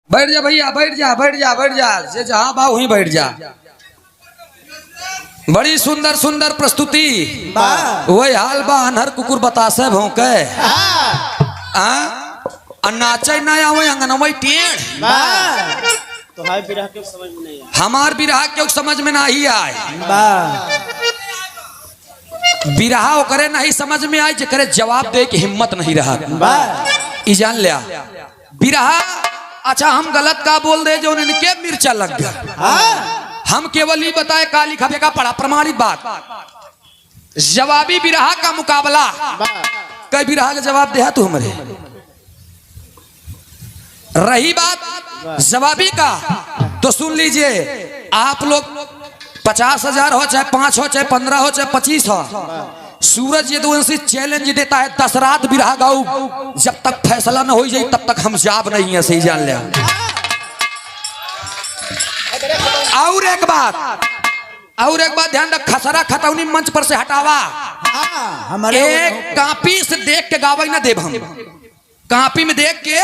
बैठ जा भैया, बैठ जा बैठ जा बैठ जा, से जहां बा वहीं बैठ जा। बड़ी सुंदर सुंदर प्रस्तुति, वही हाल बा अनहर कुकुर बतासे भौंके नाचे ना आवे अंगनवई टेढ़। तो हाय बिरहा के समझ में नहीं आया, हमार बिरहा के समझ में नहीं आए, बिरहा ओकरे नहीं समझ में आई जकरे जवाब दे के हिम्मत नहीं रहा। ई जान लिया बिरहा। अच्छा हम गलत का बोल दे जो इनके मिर्चा लग गया। हम केवल ही बताए का लिखा बेका पढ़ा, प्रमाणित बात। जवाबी बिरहा का मुकाबला, कई बिरहा का जवाब दे तू हमारे। रही बात जवाबी का तो सुन लीजिए आप लोग, 50,000 हो चाहे 5 हो चाहे 15 हो चाहे 25 हो, सूरज यदुवंशी चैलेंज देता है 10 रात बिरहा गाऊ, जब तक फैसला न हो जाए तब तक हम जाब नहीं है। सही जान लिया। और एक बात ध्यान रख, खसरा खतौनी मंच पर से हटावा। एक कापी से देख के गावे न देव, हम कापी में देख के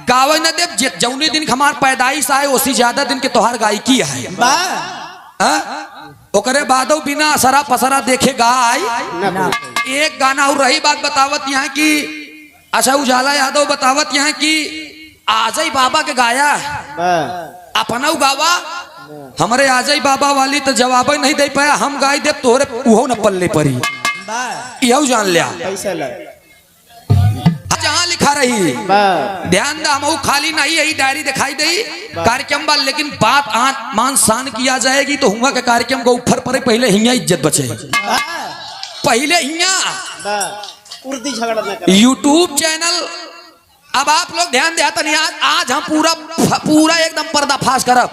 गावे न देव। जौनी दिन हमार पैदाइश आए उसी ज्यादा दिन के तोहार गायकी है। ओकरे बादो बिना असरा पसरा देखे गाय एक गाना। और रही बात बतावत यहाँ की, अच्छा उजाला यादव बतावत यहाँ की आजई बाबा के गाया अपना गावा, हमारे आजई बाबा वाली तो जवाब नहीं दे पाया। हम गाय दे तोहरे उहो न पल्ले परी, यह जान लिया। जहाँ लिखा रही ध्यान दा, हम खाली नहीं यही डायरी दिखाई दे कार्यक्रम बा, लेकिन बात मान शान किया जाएगी तो हुआ के कार्यक्रम को ऊपर पर पहले हिया इज्जत बचे, पहले हिया उर्दी झगड़ा न कर। यूट्यूब चैनल अब आप लोग ध्यान देता नहीं, आज हम पूरा एकदम पर्दाफाश करब।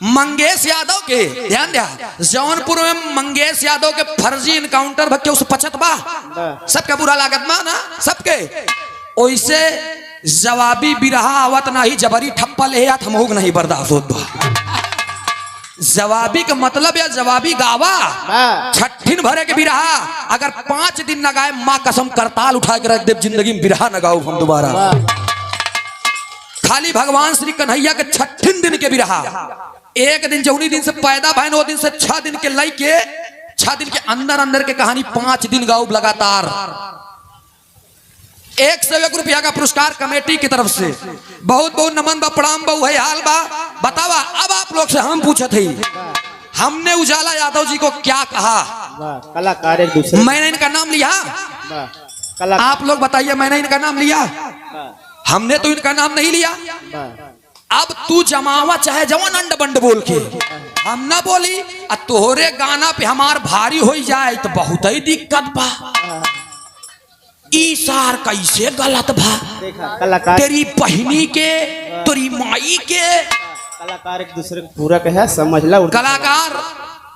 मंगेश यादव के ध्यान दिया, जौनपुर में मंगेश यादव के फर्जी इनकाउंटर भक्के उस पचत बा, सबके बुरा लागत बा ना सबके। ओइसे जवाबी बिरहा आवत नहीं, जबरी ठप्पा ले आत हमहुक नहीं बर्दाश्त होत बा। जवाबी का मतलब या जवाबी गावा छठिन भरे के बिरहा, अगर 5 दिन न गाए माँ कसम करताल उठा के रख दे, जिंदगी में बिरहा न गाऊ हम दोबारा। खाली भगवान श्री कन्हैया के छठिन दिन के बिरहा, एक दिन जौनी दिन से पैदा भैन वो दिन से 6 दिन के लई के 6 दिन के अंदर अंदर के कहानी 5 दिन गाओ लगातार। 101 रुपया का पुरस्कार कमेटी की तरफ से, बहुत बहुत नमन बा, प्रणाम बा, है हाल बा। बतावा अब आप लोग से हम पूछे थे, हमने उजाला यादव जी को क्या कहा? कलाकार एक दूसरे, मैंने इनका नाम लिया, आप लोग बताइए मैंने इनका नाम लिया? हमने तो इनका नाम नहीं लिया। अब तू जमावा चाहे जवान अंड बंड बोल के, हम ना बोली आ तोहरे गाना पे हमार भारी हो जाए तो बहुत ही दिक्कत बा। ई सार कैसे गलत बा, तेरी बहनी के तेरी माई के। कलाकार एक दूसरे को पूरा कहे समझ ला। कलाकार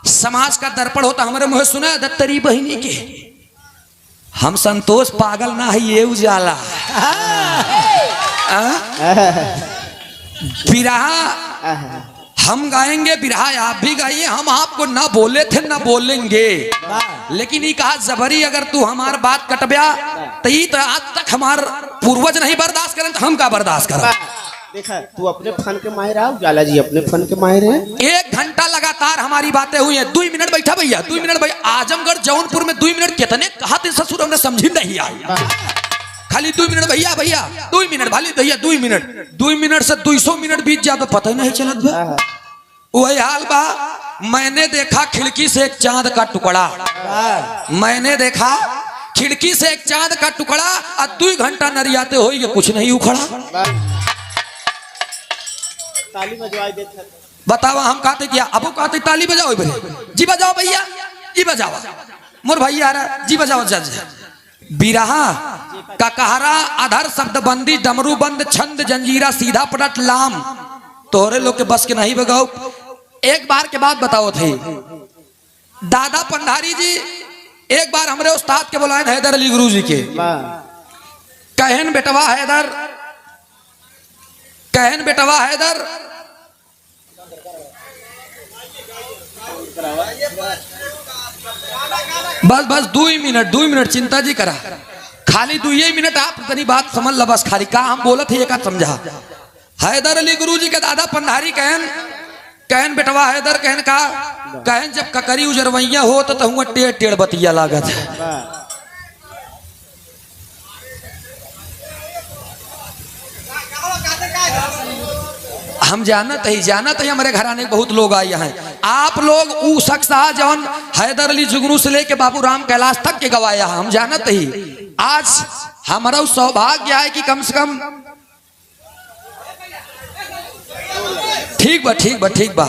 समाज का दर्पण होता, हमारे मुँह सुना तेरी बहनी के। हम संतोष पागल ना है ये उजाला। बिरहा हम गाएंगे, बिरहा आप भी गाइए, हम आपको ना बोले थे ना बोलेंगे, लेकिन ये कहा जबरी अगर तू हमार बात कटब्या तो आज तक हमार पूर्वज नहीं बर्दाश्त करें तो हम का बर्दाश्त करें। देखा तू अपने फन के माहिर है, उजाला जी अपने फन के माहिर है। 1 घंटा लगातार हमारी बातें हुई हैं। 2 मिनट बैठा भैया, 2 मिनट भैया। आजमगढ़ जौनपुर में 2 मिनट कितने कहा थे ससुर, हमने समझी नहीं आई। खाली 2 मिनट भैया, 2 मिनट भाली भैया, 2 मिनट से 200 मिनट बीत जाए तो पता ही नहीं चलत। वही हाल बा। मैंने देखा खिड़की से एक चांद का टुकड़ा, मैंने देखा खिड़की से एक चांद का टुकड़ा, और 2 घंटा नरियाते हो कुछ नहीं उखड़ा। ताली बजवाई देते, बतावा हम कहते किया, अब कहते ताली बजाओ जी, बजाओ भैया जी, बजाओ मोर भैया जी, बजाओ जज। बिरहा का कहरा अधर शब्द बंदी, डमरू बंद छंद जंजीरा, सीधा पटट लाम, तोहरे लोग के बस के नहीं बगाओ। एक बार के बाद बताओ थे दादा पंडारी जी, एक बार हमारे उस्ताद के बुलाए हैदर अली गुरु जी के, कहन बेटवा हैदर, कहन बेटवा हैदर, बस 2 मिनट चिंता जी करा, खाली 2 मिनट आप तनी बात समझ ला बस। खाली का हम बोलत है एक समझा, हैदर अली गुरुजी के दादा पंधारी कहन कहन बेटवा हैदर कहन का कहन जब ककरी उजरवैया हो तो तहुआ टेढ़ टेढ़ बतिया लागत है। हम जानत ही हमारे घराने बहुत लोग आए हैं। आप लोग ऊ शख्स जौन हैदर अली जुगनू से लेके बाबू राम कैलाश तक के गवाया हम जानत ही। आज हमारा सौभाग्य है कि कम से कम ठीक बा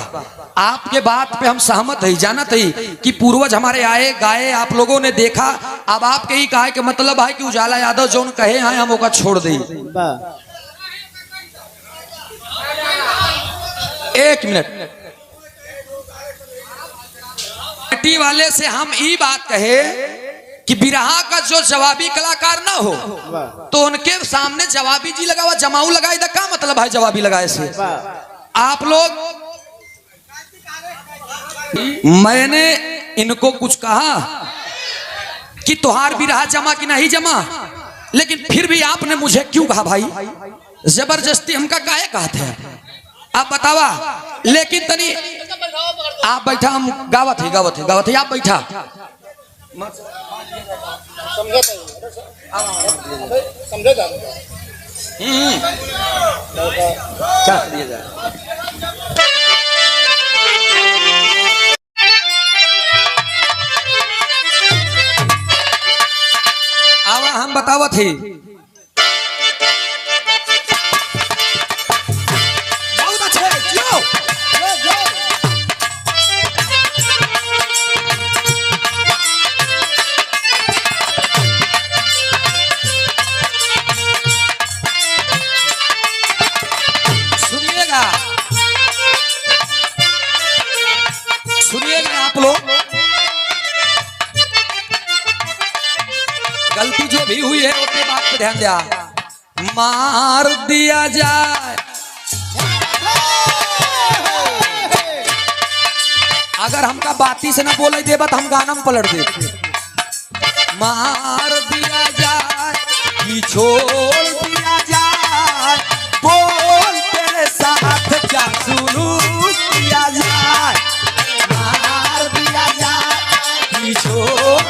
आपके बात पे हम सहमत है। जानत है कि पूर्वज हमारे आए गाए आप लोगों ने देखा। अब आपके ही कहा के मतलब है कि उजाला यादव जौन कहे हैं हम ओका छोड़ दे। एक मिनट टी वाले से हम ये बात कहे कि बिरहा का जो जवाबी कलाकार ना हो तो उनके सामने जवाबी जी लगा हुआ जमाऊ लगाए था। क्या मतलब है जवाबी लगाए से? आप लोग मैंने इनको कुछ कहा कि तुहार बिरहा जमा कि नहीं जमा, लेकिन फिर भी आपने मुझे क्यों कहा भाई? जबरदस्ती हमका काहे कहते हैं आप बतावा। लेकिन तनी आप बैठा हम गावत है आप बैठा आवा हम बतावत ही। बहुत अच्छे जियो सुनिएगा आप लोग। गलती जो भी हुई है उसके बात पे ध्यान दिया। मार दिया जाए अगर हमका बाती से ना बोले देबा तो हम गाना में पलट दे। मार दिया जाए कि छोड़ दिया जाए, बोल तेरे साथ क्या सुलूक किया जाए। मार दिया जाए कि छोड़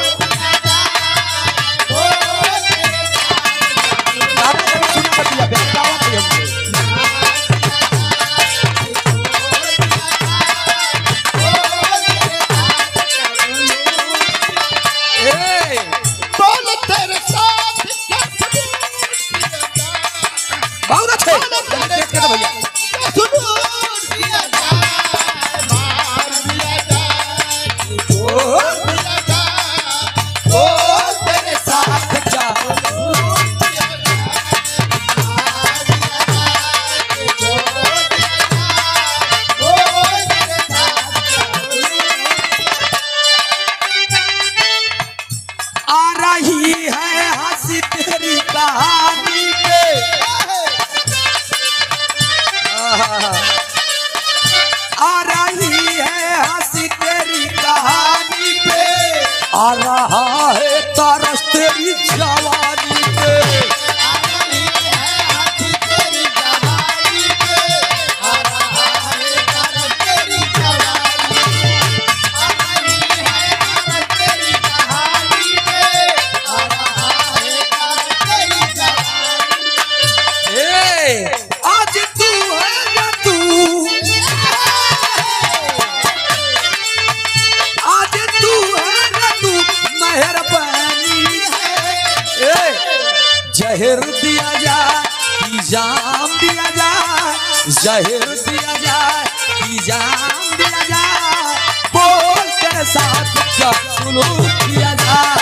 बहुत अच्छे भैया आ रही है हंसी तेरी कहानी पे, आ रही है हंसी तेरी कहानी पे, आ रहा है तरस तेरी जवानी पे। आज तू है ना तू, आज तू है ना तू मेहरबानी है। जहर दिया जाए कि जाम दिया जाए, जहर दिया जाए कि जाम दिया जाए, बोल के साथ क्या सुलूक किया जाए।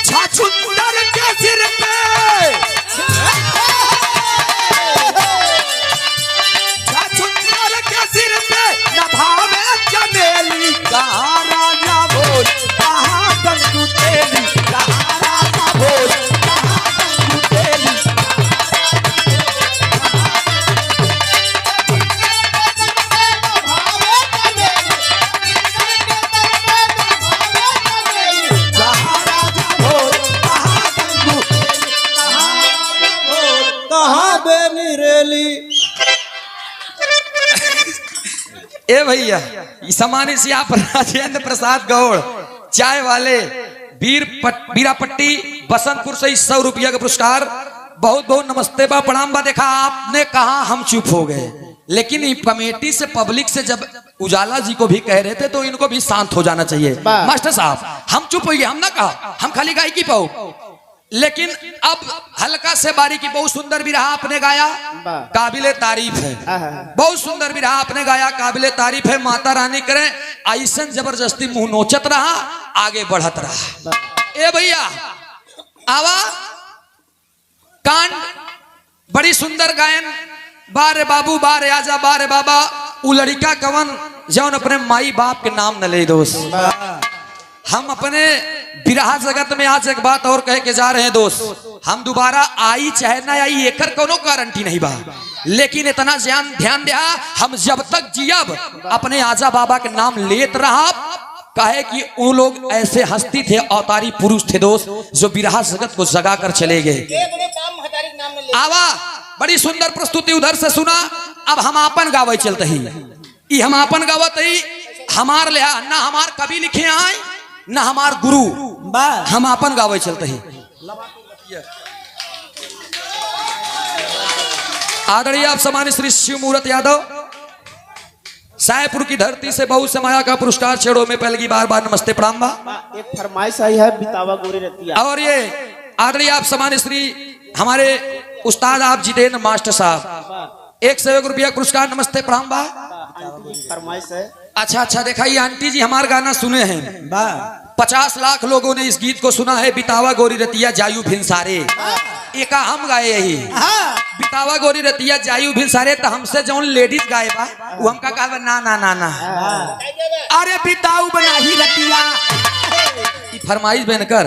छाछुंदर के सिर पे, छाछुंदर के सिर पे नभावे चमेली का राजा वो। बेनिरेली। ए भैया सामान्य सिया राजेंद्र प्रसाद गौड़ चाय वाले बीरापट्टी बसंतपुर से 100 रुपया का पुरस्कार। बहुत बहुत नमस्ते बा, प्रणाम बा। देखा आपने कहा हम चुप हो गए, लेकिन कमेटी से पब्लिक से जब उजाला जी को भी कह रहे थे तो इनको भी शांत हो जाना चाहिए। मास्टर साहब हम चुप हो गए, हम ना कहा, हम खाली गायकी पाओ। लेकिन अब हल्का से बारीकी, बहुत सुंदर बिरहा आपने गाया, काबिले तारीफ है। बहुत सुंदर बिरहा आपने गाया, काबिले तारीफ है। माता रानी करें ऐसन जबरदस्ती मुंह नोचत रहा, आगे बढ़त रहा। ए भैया आवा कांड बड़ी सुंदर गायन। बारे बाबू बारे आजा बारे बाबा, उ लड़का कवन जौन अपने माई बाप के नाम न ले दोस्त। हम अपने बिरहा जगत में आज एक बात और कह के जा रहे हैं दोस्त, हम दोबारा आई चाहे ना आई एकर कोनो गारंटी नहीं बा, लेकिन इतना ध्यान दिया हम जब तक जियब अपने आजा बाबा के नाम लेत रहा। कहे कि वो लोग ऐसे हस्ती थे, अवतारी पुरुष थे दोस्त, जो बिरहा जगत को जगा कर चले गए। आवा बड़ी सुंदर प्रस्तुति उधर से सुना। अब हम आपन गावे चलते ही, हम आपन गावत ही हमार ले ना हमार कवि लिखे आए ना हमार गुरु, हम आपन गावे चलते ही। आदरणीय आप सम्मानित श्री शिव मूर्त यादव सायपुर की धरती से बहुत से माया का पुरस्कार छेड़ो में पहले की बार बार नमस्ते प्रणाम बा। एक फरमाइश आई है बितावा गोरी रतिया। और ये आदरणीय आप सम्मानित श्री हमारे उस्ताद आप जितेंद्र मास्टर साहब 101 रुपया पुरस्कार नमस्ते प्रणाम बा। फरमाइश है। अच्छा देखा ये आंटी जी हमारे गाना सुने हैं, 50 लाख लोगों ने इस गीत को सुना है। बितावा गोरी रतिया जायू भिनसारे, एक हम गाए यही बितावा गोरी रतिया जायू भिनसारे। तो हमसे जो लेडीज गाए बा वो हमका कहा ना ना ना ना, अरे बिताऊ बना ही रतिया। फरमाइश बनकर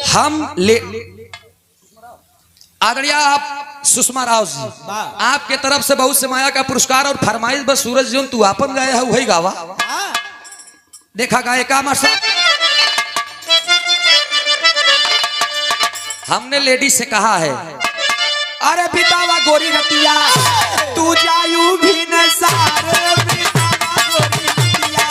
हम ले आदरणीय आप सुषमा राव जी आपके तरफ से बहुत से माया का पुरस्कार और फरमाइश बस सूरज जो तू आपन गाए है वही गावा। देखा गाय का मसा हमने लेडीज से कहा है, अरे बितावा गोरी रतिया तू जायू भी न सारे बितावा गोरी रतिया।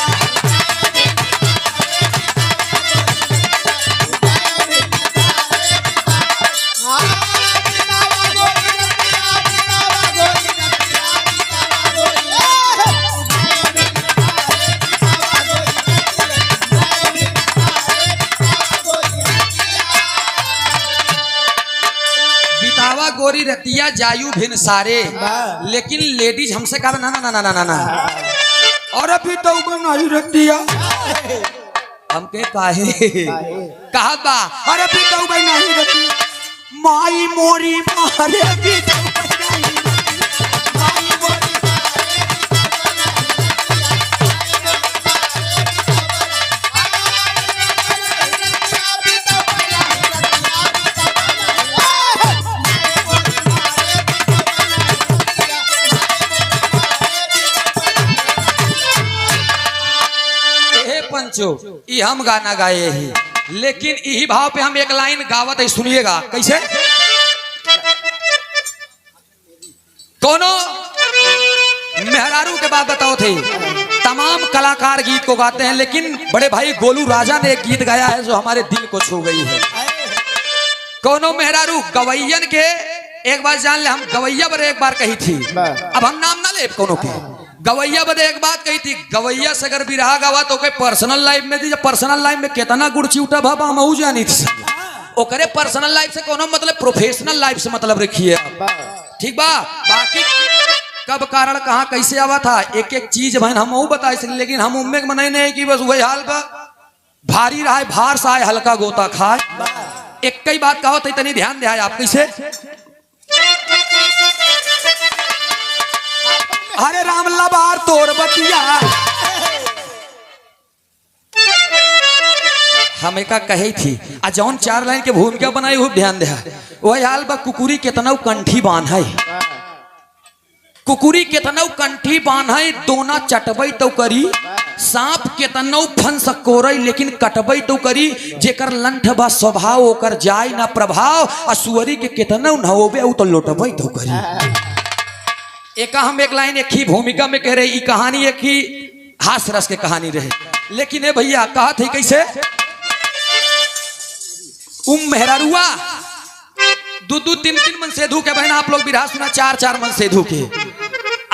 गोरी रतिया जायू भिनसारे, लेकिन लेडीज हमसे कहा ना ना ना ना ना ना, और अभी तो नहीं रतिया हमके काहे कहा बा, और अभी तो नहीं रतिया माई मोरी मारे भी तो ई हम गाना गाए ही, लेकिन यही भाव पे हम एक लाइन गावत है, सुनिएगा कैसे। कोनो मेहरारू के बात बताओ थे, तमाम कलाकार गीत को गाते हैं, लेकिन बड़े भाई गोलू राजा ने एक गीत गाया है जो हमारे दिल को छू गई है। कोनो मेहरारू गवैयन के एक बार जान ले, हम गवैया बड़े एक बार कही थी, अब हम नाम ना ले कोनो के, गवैया बदे एक बात कही थी, गवैया से अगर बिरहा गावा तो पर्सनल लाइफ में दी, पर्सनल लाइफ में कितना गुड़ चिउटा भाबा हम जानी थी, ओकरे पर्सनल लाइफ से कोनो मतलब प्रोफेशनल लाइफ से मतलब रखिए, ठीक बा। बाकी कब कारण कहाँ कैसे आवा था एक एक चीज बहन हम बताए, लेकिन हम उम्मे के मनाई नहीं कि बस वही हाल बा, भारी रहा भार सा हल्का गोता खाए। एक कई बात कहो तो इतनी ध्यान दे आप कैसे, अरे राम लबार तोर बतिया हमें का कही थी, आ जौन 4 लाइन के भूमिका बनाई हो ध्यान दे, वही हाल बा। कुकुरी केतना कंठी बांध है, कुकुरी केतना कंठी बांध है, दोना चटबई तो करी सांप केतनो फन सकोरई लेकिन कटबई तो करी, जेकर लंठ बा स्वभाव ओकर जाय ना प्रभाव, असुअरी के केतनो नहोबे उ तो लोटबई तो करी। एक हम एक लाइन एक ही भूमिका में कह रहे, ई कहानी एक ही हास रस के कहानी रहे, लेकिन ए भैया कहा थे कैसे मेहरारुआ दू दू तीन तीन मन सेधु के बहन, आप लोग बिरहा सुना चार चार मन सेधु के,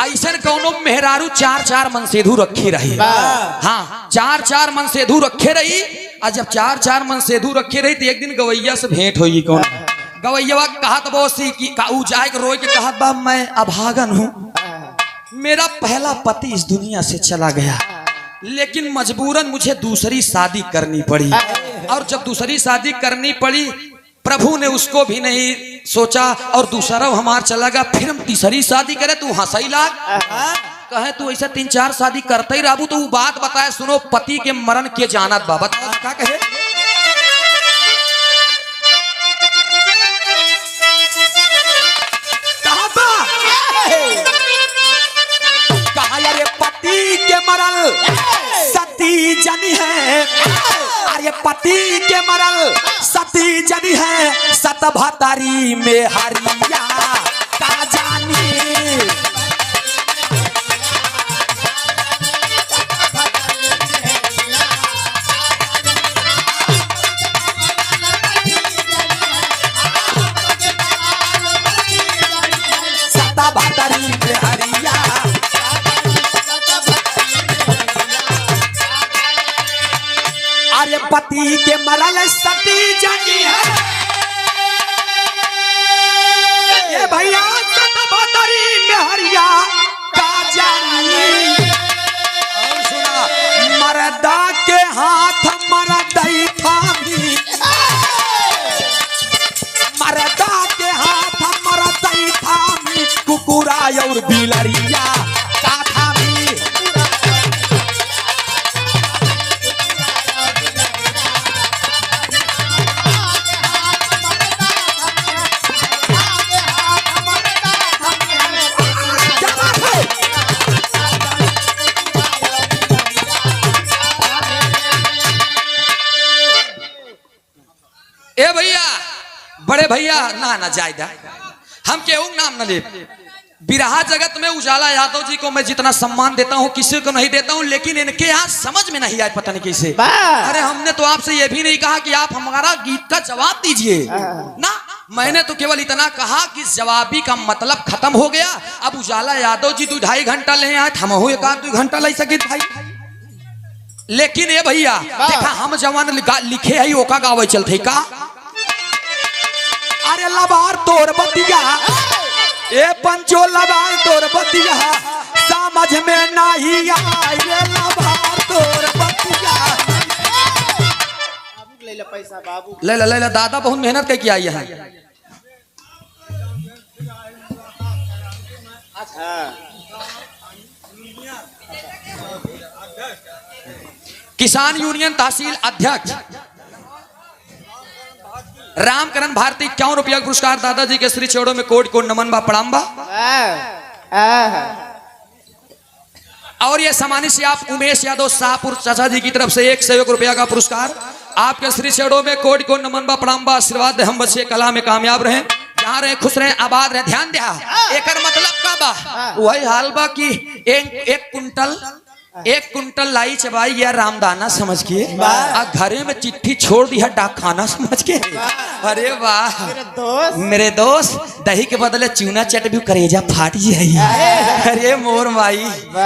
ऐसा कौनो मेहरारू चार चार मन सेधु रखी रही। हाँ, चार चार मन सेधु रखे रही, और जब चार चार मन सेधु रखे रही तो एक दिन गवैया से भेंट होगी। कौन गवैया कहत बोसी की जाए के रोए के कहत बा मैं अभागन हूँ, मेरा पहला पति इस दुनिया से चला गया, लेकिन मजबूरन मुझे दूसरी शादी करनी पड़ी, और जब दूसरी शादी करनी पड़ी प्रभु ने उसको भी नहीं सोचा और दूसरा हमार चला गया, फिर हम तीसरी शादी करे तू हंसई लाग कहे तू ऐसा तीन चार शादी करते ही राबू, तो वो बात बताए सुनो पति के मरण के जानत बा, बताओ क्या कहे। कहा यारे पति के मरण सती जनी है, अरे पति के मरण सती जनी है, सत भतारी में हरिया का जानी। सत भतारी में हरिया, अरे पति के मरल सती जनी है, ये भैया सत भतारी में हरिया का जानी। और सुना मरदा के हाथ मरदई थामी, मरदा के हाथ मरदई थामी, कुकुरा और बिलरिया का थामी। ए भैया बड़े भैया ना ना जायदा हम केहू नाम न ले, बिरहा जगत में उजाला यादव जी को मैं जितना सम्मान देता हूँ किसी को नहीं देता हूँ, लेकिन इनके यहाँ समझ में नहीं आए पता नहीं कैसे। अरे हमने तो आपसे ये भी नहीं कहा कि आप हमारा गीत का जवाब दीजिए ना, मैंने तो केवल इतना कहा कि जवाबी का मतलब खत्म हो गया। अब उजाला यादव जी 2-2.5 घंटा ले आए, हम हो 1-2 घंटा ले सके भाई, लेकिन ये भैया देखा हम जवान लिखे है ओका गावे चलते का। अरे लबार तोर बतिया ए पंचो लबार तोर बतिया, समझ में नहीं आए लबार तोर बतिया। ले ले पैसा बाबू, ले ले दादा बहुत मेहनत करके आई है। किसान यूनियन तहसील अध्यक्ष रामकरण भारती 51 रुपया पुरस्कार दादाजी के श्री चौड़ों में कोट कोट नमन बा प्रणाम बा। और ये सम्मानित से आप उमेश यादव शाहपुर चाचा जी की तरफ से 101 रुपया का पुरस्कार आपके श्री चौड़ों में कोट कोट नमन बा प्रणाम बा। आशीर्वाद हम बच्चे कला में कामयाब रहे, जहाँ रहे खुश रहे आबाद रहे। ध्यान दिया एकर मतलब का बा वही हाल बा कि एक कुंटल लाई चबाई गया रामदाना समझ के, घरे में चिट्ठी छोड़ दिया डाक खाना समझ के। अरे वाह मेरे दोस्त दही के बदले चूना चट भी करेजा फाट जाए। अरे मोर माई,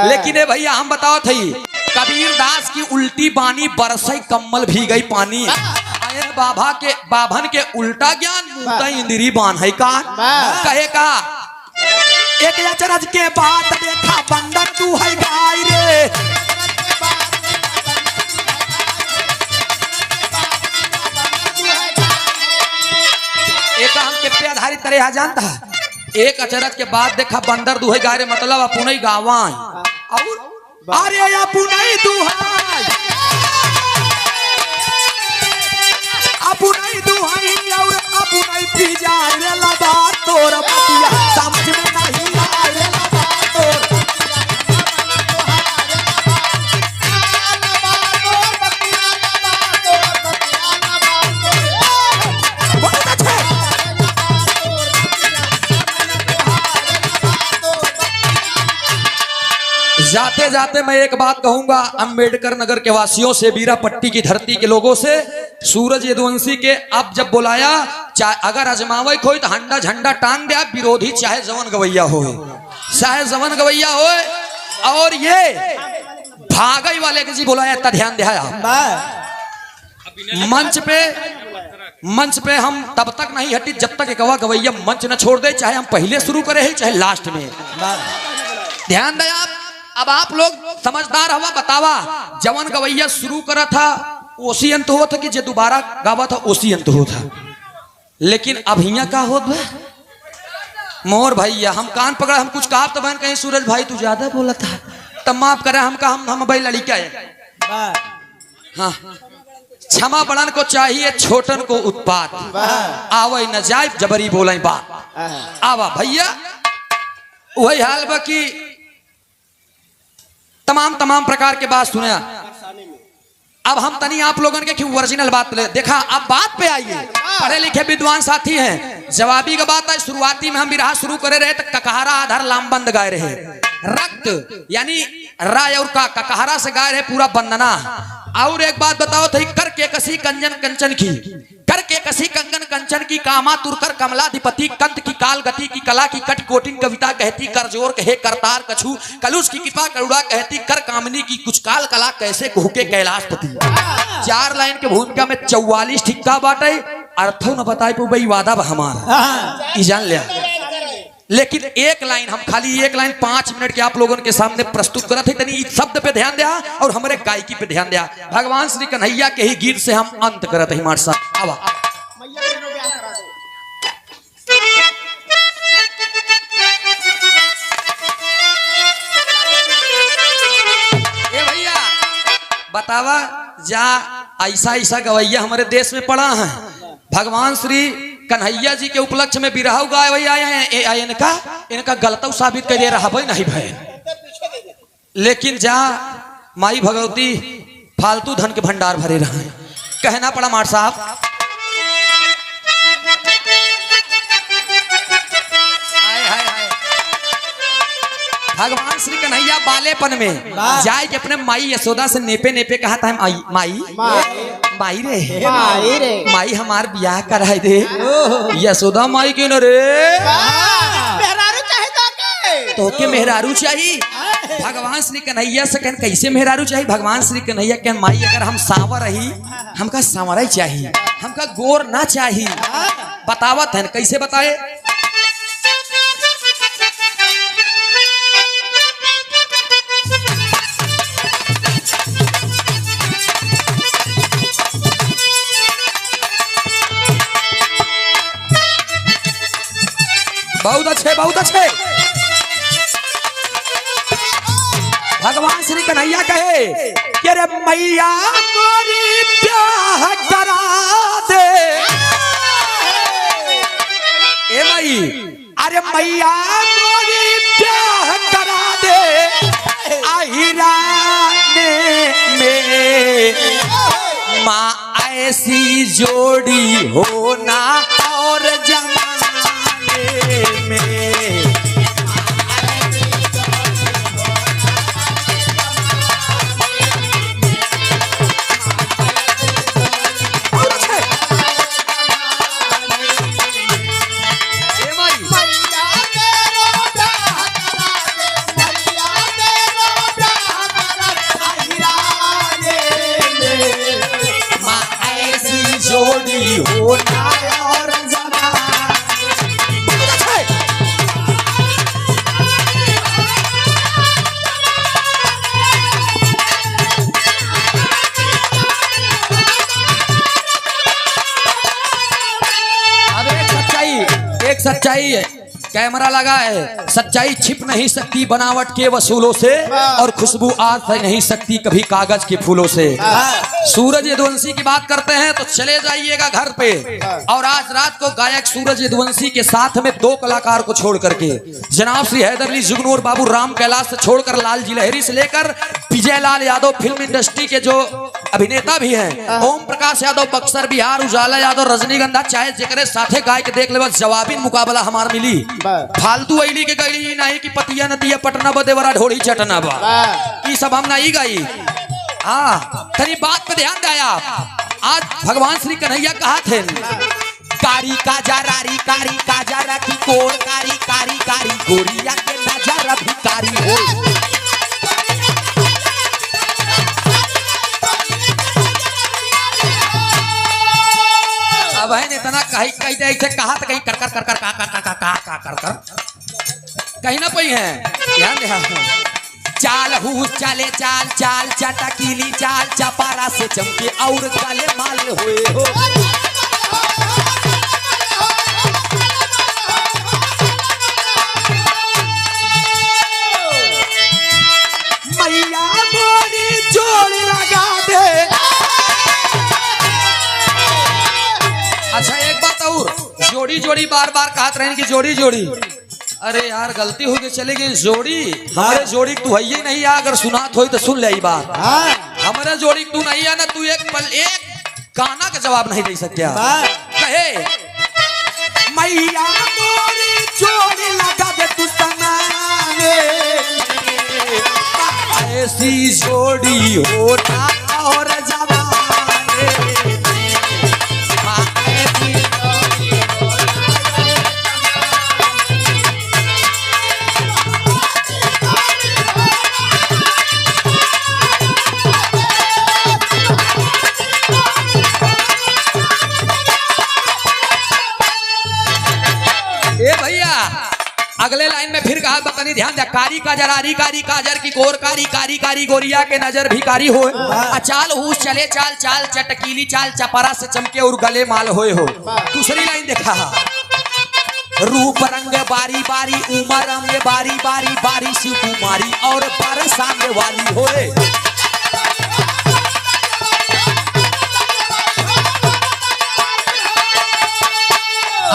लेकिन भैया हम बताओ थी कबीर दास की उल्टी बानी बरसई कम्मल भी गई पानी। बाभन के उल्टा ज्ञान मुद्दा इंद्री बान है का कहे का। एक अचरज के बात देखा बंदर तू है गाय रे, एक हम के पे आधारित करे आ जानता है। एक अचरज के बाद देखा बंदर दुहे गाय रे, मतलब अपुनई गावा और अरे अपुनई दुहाई अपुनई दुहाई और अपुनई पिजार रे लबा तोर बतिया समझ में नहीं आए लबा तोर। जाते जाते मैं एक बात कहूंगा अंबेडकर नगर के वासियों से, बीरापट्टी की धरती के लोगों से, सूरज यदुवंशी के अब जब बुलाया, अगर अजमावक हो तो हंडा झंडा टांग दिया, विरोधी चाहे जवन गवैया हो, चाहे जवन गवैया हो। और ये भागई वाले के जी बुलाया इतना ध्यान दिया। मंच पे हम तब तक नहीं हटी जब तक एक गवैया मंच न छोड़ दे, चाहे हम पहले शुरू करे चाहे लास्ट में। ध्यान दे आप। अब आप लोग समझदार हवा, बतावा जवन गवैया शुरू करा था ओसी अंत हो था कि जो दोबारा गावा था ओसी अंत हो था। लेकिन अब हिया का होत है मोर भैया, हम कान पकड़ा, हम कुछ कहा तो बहन कहीं सूरज भाई तू ज्यादा बोला था, तब माफ करे हमका, हम भाई लड़का है। हाँ, क्षमा बड़न को चाहिए छोटन को उत्पात, आवे न जाए जबरी बोले बात। आवा भैया वही हाल बा कि तमाम प्रकार के बात सुने। अब हम तनी आप लोगों के ओरिजिनल बात ले देखा। अब बात पे आइए, पढ़े लिखे विद्वान साथी हैं, जवाबी का बात है। शुरुआती में हम बिरहा शुरू करे रहे तो ककहरा आधार लामबंद गाए रहे, रक्त यानी राय और का ककहरा से गाए रहे पूरा वंदना। और एक बात बताओ थी, कर के कसी कंजन कंचन की, कर के कसी कंगन कंचन की, कामा तुरकर कमलाधिपति, कंत की काल गति की कला की कट कोटिन कविता कहती, कर जोर कहे करतार कछु, कलुष की कृपा करुणा कहती, कर कामनी की कुछ काल कला कैसे कुहके कैलाशपति। 4 लाइन के भूमिका में 44 ठिक्का बाटे, अर्थों न बताए पो भाई वादा हमारा ई जान लिया। लेकिन एक लाइन, हम खाली एक लाइन 5 मिनट के आप लोगों के सामने प्रस्तुत करते थे, तनी शब्द पे ध्यान दिया और हमारे गायकी पे ध्यान दिया। भगवान श्री कन्हैया के ही गीत से हम अंत करते हैं हमारे साथ। आवा ए भैया बतावा जा, ऐसा गवैया हमारे देश में पड़ा है। भगवान श्री कन्हैया जी के उपलक्ष्य में बिरहा गाए भैया हैं, इनका गलत साबित कर दे रहा भाई नहीं भाई। लेकिन जा माई भगवती फालतू धन के भंडार भरे रहा है, कहना पड़ा मार साहब। भगवान श्री कन्हैया बालेपन में जाए के अपने माई यशोदा से नेपे नेपे कहा था, माई रे माई हमार ब्याह कराए दे। यशोदा माई क्यों न रे, मेहरारू चाहिए तो के मेहरारू चाहिए। भगवान श्री कन्हैया से कहन कैसे मेहरारू चाहिए। भगवान श्री कन्हैया कहन माई अगर हम सांवर रही, हमका सांवरा ही चाहिए, हमका गोर ना चाहिए। बतावत है कैसे बताए। बहुत अच्छे बहुत अच्छे। भगवान श्री कन्हैया कहे कि अरे मैया मोरी ब्याह करा दे, ए माई अरे मैया मोरी ब्याह करा दे, आहिराने में माँ ऐसी जोड़ी होना और जमाने में। जोड़ी होना और अब एक सच्चाई है, कैमरा लगा है, सच्चाई छिप नहीं सकती बनावट के वसूलों से, और खुशबू आ नहीं सकती कभी कागज के फूलों से। सूरज यदुवंशी की बात करते हैं तो चले जाइएगा घर पे, और आज रात को गायक सूरज यदुवंशी के साथ में 2 कलाकार को छोड़ करके, जनाब श्री हैदर अली जुगनू और बाबू राम कैलाश से छोड़कर लाल जी लहरी से लेकर विजय लाल यादव फिल्म इंडस्ट्री के जो अभिनेता भी हैं। ओम प्रकाश यादव बक्सर बिहार, उजाला यादव रजनीगंधा, चाहे जेकरे साथे गाय के देख ले जवाबी मुकाबला हमार मिली। फालतू अली के गई नहीं कि पतिया नतिया पटना बदेवरा ढोड़ी चटना बा, ये सब हम नहीं गई। हाँ तरी बात पे ध्यान दिया। आज भगवान श्री कन्हैया कहा थे कारी काजा रारी कारी काजा रखी कोर कारी कारी कारी गोरिया के नजर भिकारी हो। अब है इतना कहीं कहीं ऐसे कहा तो कहीं कर कर कर कर का कर कर कहीं ना पई है। ध्यान दे चाल हूँ चले चाल चाल चटकीली चाल चपारा से चमके और गले माल हुए हो। मैया मोरी जोड़ी लगा दे। अच्छा एक बात और, जोड़ी जोड़ी बार बार कहते रहे कि जोड़ी जोड़ी। अरे यार गलती हो गई चले गई जोड़ी। हमारे जोड़ी तू है ही नहीं आ, अगर सुनात हो तो सुन ले बात। हमारे जोड़ी तू नहीं है ना, तू एक पल एक गाना का जवाब नहीं दे सकते। कहे मैया मोरी जोड़ी लगा दे तू समाने, ऐसी जोड़ी होना और जवाने। अगले लाइन में फिर कहा बतानी ध्यान दे कारी काजर आरी कारी काजर की कोर कारी कारी कारी गोरिया के नजर भिकारी हो। अचाल हूस चले चाल चाल चटकीली चाल चपरा से चमके और गले माल होए हो। दूसरी लाइन देखा रूप रंग बारी बारी उमर में बारी बारी बारी सी कुमारी और बरसाने वाली होए।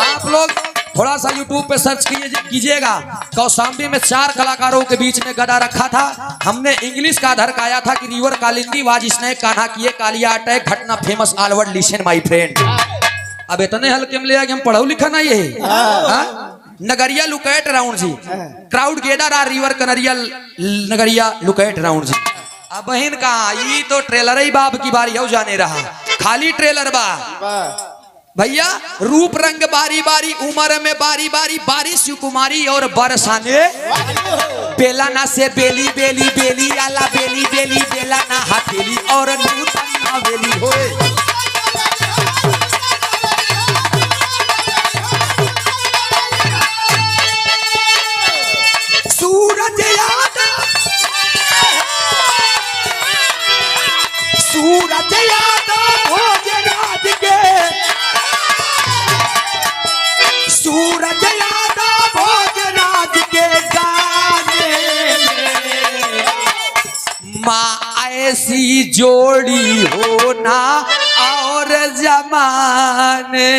आप लोग थोड़ा सा YouTube पे सर्च कीजिएगा। कौशाम्बी में 4 कलाकारों के बीच में गदा रखा था। हमने इंग्लिश का धरकाया था कि रिवर कालिंदी वाज इसने कान्हा किए कालिया अटैक घटना फेमस ऑलवर्ड लिसन माय फ्रेंड। अब इतने हल्के में लिया कि हम पढ़ो लिखा नहीं है। नगरिया लुकैट राउंड जी क्राउड गेदर आर रिवर कनरिया नगरिया लुकैट राउंड जी। अब बहन का ये तो ट्रेलर ही बाप की बारी हो जाने रहा, खाली ट्रेलर बा भैया। रूप रंग बारी बारी उम्र में बारी बारी बारिश कुमारी और बरसाने बेला ना से बेली बेली बेली आला बेली बेली बेला ना हथेली और नूतन ना बेली होए। सूरज यादव सूरज यादव भोजराज के सूरज यादव भोजराज के गाने माँ ऐसी जोड़ी होना और जमाने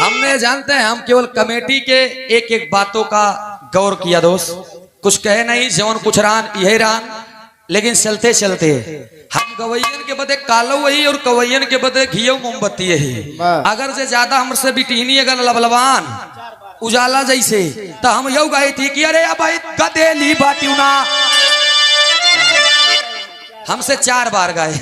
हमने जानते हैं। हम केवल कमेटी के एक एक बातों का गौर किया दोस्त, कुछ कहे नहीं जवन कुछ रान यही रान, लेकिन चलते चलते हम गवैयन के बदे कालो वही और कवैयन के बदे घियो मोमबत्ती यही। अगर से ज्यादा हमसे बिटीनी अगर लबलवान उजाला जैसे तो हम यू गई थी कि अरे भाई गदेली बाट्यूना हमसे 4 बार गाए,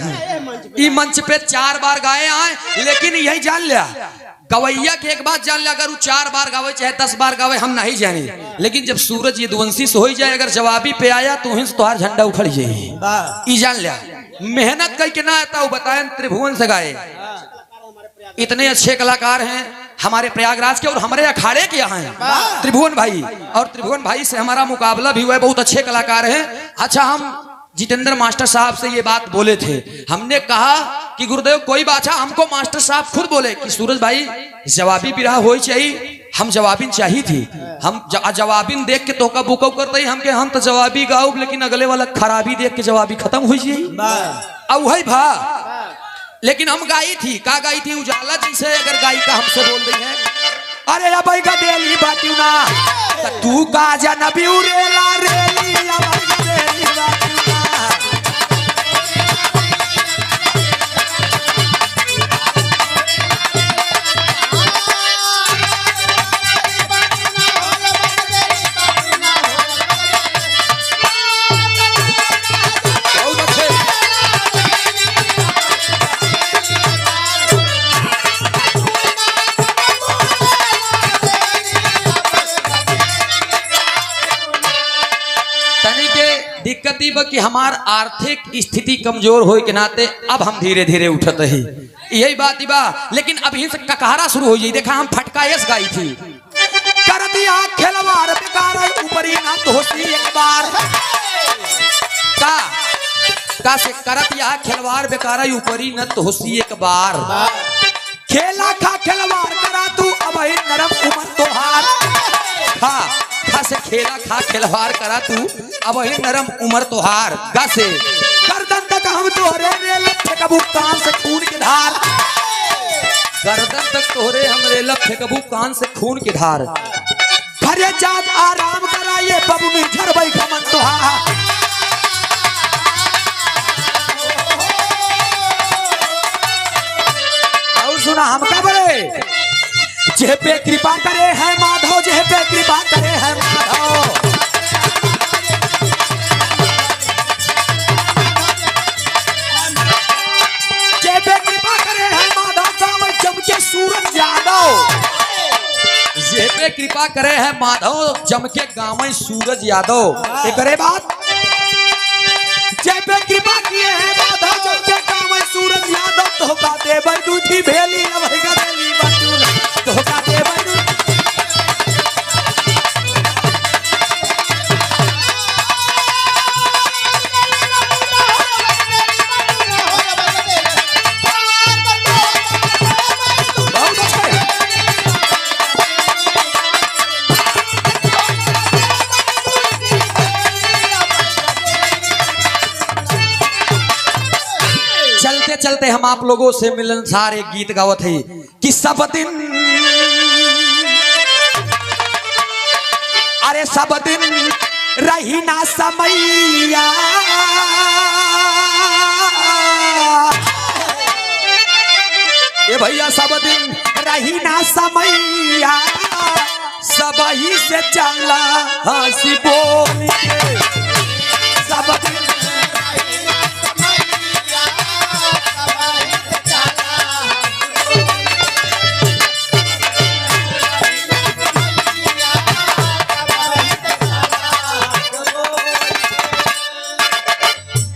मंच पे 4 बार गाए आए। लेकिन यही जान लिया गवैया के एक बात जान लिया, अगर वो 4 बार गावे चाहे 10 बार गावे हम नहीं जाने, लेकिन जब सूरज यदुवंशी से हो जाए अगर जवाबी पे आया तो हिंस तोहार झंडा उखड़ जाए। जान लिया मेहनत करके ना आता वो बताए त्रिभुवन से गाए। इतने अच्छे कलाकार हैं हमारे प्रयागराज के और हमारे अखाड़े के यहाँ हैं त्रिभुवन भाई, और त्रिभुवन भाई से हमारा मुकाबला भी हुआ है। बहुत अच्छे कलाकार हैं। अच्छा हम जितेंद्र मास्टर साहब से ये बात बोले थे, हमने कहा कि गुरुदेव कोई बात है, हमको मास्टर साहब खुद बोले कि सूरज भाई जवाबी बिरहा हो चाहिए, हम जवाबिन चाहिए थी। हम जवाबिन देख के तोका बुकौ करते हमके हम तो जवाबी गाओ, लेकिन अगले वाला खराबी देख के जवाबी खत्म हो जाई। अब वही भा लेकिन हम गाई थी का गाई थी उजाला जैसे अगर गायिका हमसे बोल रही है अरे अब का देली बाटी ना तो तू का जनबी रेला रेली अब देली बाटी ना। दिक्कत कि हमार आर्थिक स्थिति कमजोर होए के नाते अब हम धीरे धीरे उठत ही यही बात बा। लेकिन अभी से ककहरा शुरू हो जाई। देखा हम फटकायस गाई थी कर दिया खिलवाड़ बेकार ऊपरी ना तो होती एक बार का से करत या खिलवाड़ बेकार ऊपरी न तो होती एक बार खेला खा खिलवाड़ करा तू अब नरम उमर तोहार खा से खेला खा खिलवाड़ करा तू अब नरम उमर तोहार गा से गर्दन तक हम तोहरे लफे कबू कान से खून की धार गर्दन तक तोहरे हमरे लफे कबू कान से खून की धार घरे जाग आराम कराइए बबुनी झरबई घमन तोहार। और सुना हम का बरे जे पे कृपा करे है माधव जे पे कृपा करे है माधव जे पे कृपा करे है माधव गाँव जम के सूरज यादव जे पे कृपा करे है माधव जम के गाँव सूरज यादव एक बात जे पे कृपा किए है माधव जम के गाँव सूरज यादव तो का दे बंदूठी भेली अब गदेली बंदूल तो का दे चलते हम आप लोगों से मिलनसार एक गीत गावत है कि सब दिन अरे सब दिन रही ना समैया ए भैया सब दिन रही ना समैया सब ही से चला हंसी बोल के सब दिन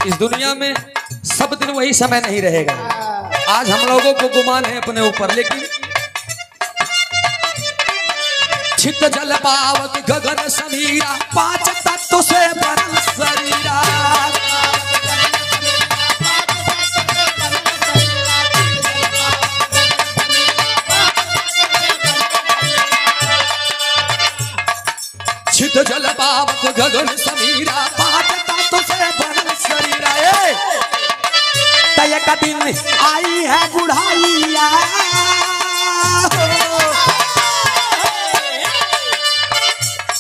इस दुनिया में सब दिन वही समय नहीं रहेगा। आज हम लोगों को गुमान है अपने ऊपर, लेकिन छित जल पावक गगन समीरा पांच तत्व से बनल शरीरा छित जल पावक गगन समीरा पांच तत्व से बनल शरीरा तय का दिन आई है बुढ़ाइया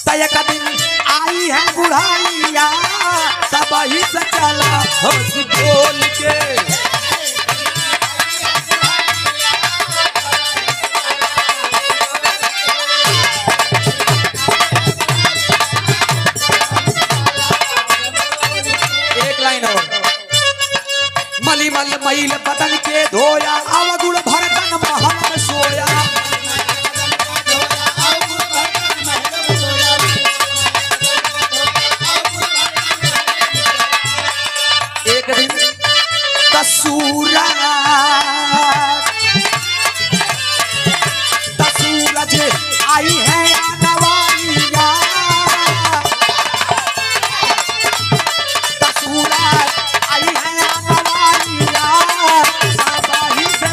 तय का दिन आई है बुढ़ाइया सब ही से चला हंस बोल के एक लाइन और मली मल मैल बदन के धोया अवगुण भरतन महल में सोया एक दिन सूरज आई है नवाइया सूरज आई है नवाइया सब ही से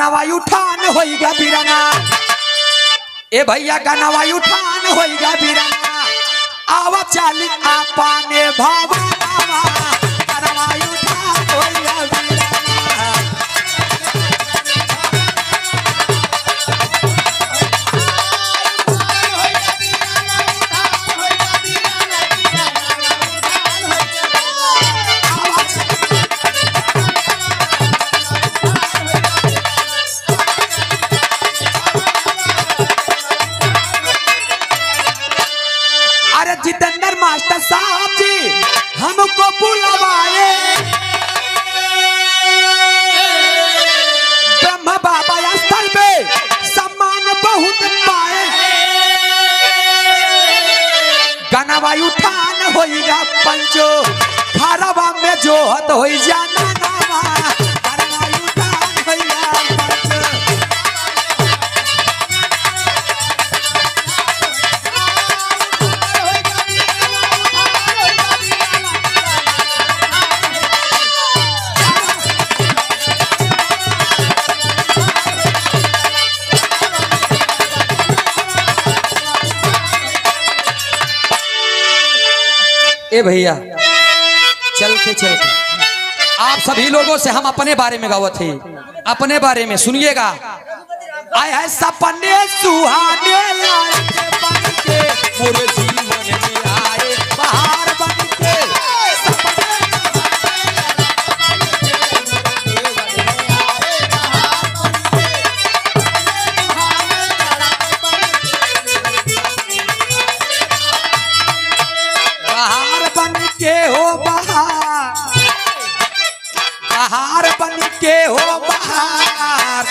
गनवा उठान होइगा बीराना ए भैया गनवा उठान होइगा बीराना आवा चाली आपाने भावा गनवा उठान होइगा बीराना जितेंद्र मास्टर साहब जी हमको बुलवाए ब्रह्म बाबा स्थल पे सम्मान बहुत पाए गनवा उठान होइगा पंचो घरवा में जोहत होई जाना नामा गनवा उठान होइगा पंचो ए भैया चलते चलते आप सभी लोगों से हम अपने बारे में गावत थे अपने बारे में सुनिएगा आए है सपने सुहाने लाए बन के पूरे जीवन में आए बाहर बन के बहार बन के हो बहार